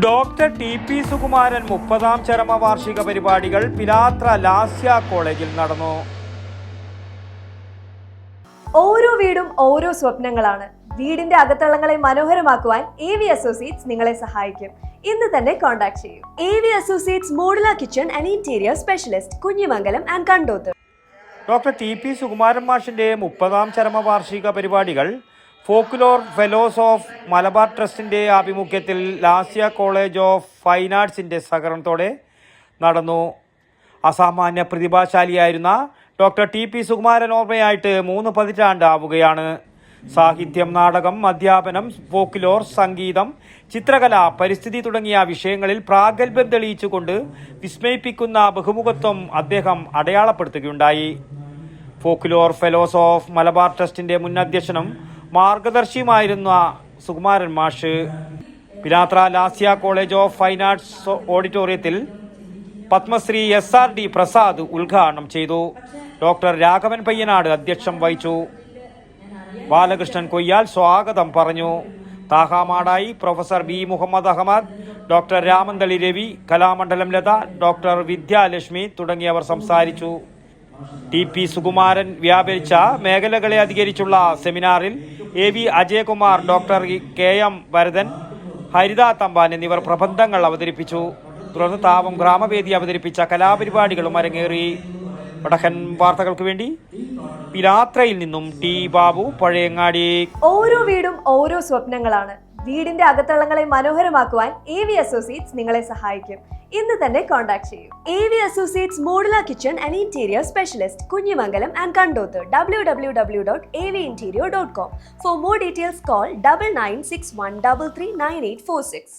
Doctor T P. Sukumaran 30ാം ചരമവാർഷിക പരിപാടികൾ പിലാത്ര ലാസ്യ കോളേജിൽ നടന്നു. ഓരോ വീടും ഓരോ സ്വപ്നങ്ങളാണ്. വീടിന്റെ അകത്തളങ്ങളെ മനോഹരമാക്കുവാൻ AV അസോസിയേറ്റ്സ് നിങ്ങളെ സഹായിക്കും. ഇന്ന് തന്നെ കോൺടാക്ട് ചെയ്യൂ. AV associates modular kitchen and interior specialist, Kunhimangalam and Kandoth. Doctor T P. Sukumaran മാഷിന്റെ 30ാം ചരമവാർഷിക പരിപാടികൾ ഫോക്ലോർ ഫെലോസ് ഓഫ് മലബാർ ട്രസ്റ്റിന്റെ ആഭിമുഖ്യത്തിൽ ലാസ്യ കോളേജ് ഓഫ് ഫൈൻ ആർട്സിന്റെ സഹകരണത്തോടെ നടന്നു. അസാമാന്യ പ്രതിഭാശാലിയായിരുന്ന ഡോക്ടർ ടി.പി. സുകുമാരൻ ഓർമ്മയായിട്ട് 3 പതിറ്റാണ്ട് ആവുകയാണ്. സാഹിത്യം, നാടകം, അധ്യാപനം, ഫോക്ലോർ, സംഗീതം, ചിത്രകല, പരിസ്ഥിതി തുടങ്ങിയ വിഷയങ്ങളിൽ പ്രാഗൽഭ്യം തെളിയിച്ചുകൊണ്ട് വിസ്മയിപ്പിക്കുന്ന ബഹുമുഖത്വം അദ്ദേഹം അടയാളപ്പെടുത്തുകയുണ്ടായി. ഫോക്ലോർ ഫെലോസ് ഓഫ് മലബാർ ട്രസ്റ്റിന്റെ മുൻ അധ്യക്ഷനും മാർഗദർശിയുമായിരുന്ന സുകുമാരൻ മാഷ് പിലാത്ര ലാസ്യ കോളേജ് ഓഫ് ഫൈൻ ആർട്സ് ഓഡിറ്റോറിയത്തിൽ പത്മശ്രീ SRD പ്രസാദ് ഉദ്ഘാടനം ചെയ്തു. ഡോക്ടർ രാഘവൻ പയ്യനാട് അധ്യക്ഷം വഹിച്ചു. ബാലകൃഷ്ണൻ കൊയ്യാൽ സ്വാഗതം പറഞ്ഞു. Thaha Madayi professor B. Muhammad Ahmed, doctor Ramanthali Ravi, Kalamandalam Latha, doctor Vidyalakshmi തുടങ്ങിയവർ സംസാരിച്ചു. ടി.പി. സുകുമാരൻ വ്യാപരിച്ച മേഖലകളെ അധികരിച്ചുള്ള സെമിനാറിൽ AV Ajayakumar, doctor KM Bharathan, Haritha Thampan എന്നിവർ പ്രബന്ധങ്ങൾ അവതരിപ്പിച്ചു. തുടർന്ന് താവം ഗ്രാമവേദി അവതരിപ്പിച്ച കലാപരിപാടികളും അരങ്ങേറി. വടക്കൻ വാർത്തകൾക്ക് വേണ്ടി പിലാത്രയിൽ നിന്നും T. ബാബു, പഴയങ്ങാടി. ഓരോ വീടും ഓരോ സ്വപ്നങ്ങളാണ്. വീടിന്റെ അകത്തളങ്ങളെ മനോഹരമാക്കുവാൻ AV അസോസിയേറ്റ്സ് നിങ്ങളെ സഹായിക്കും. ഇന്ന് തന്നെ കോൺടാക്ട് ചെയ്യൂ. AV associates modular kitchen and interior specialist, Kunhimangalam and Kandoth. www.avinterior.com. For more details, call 9961339846.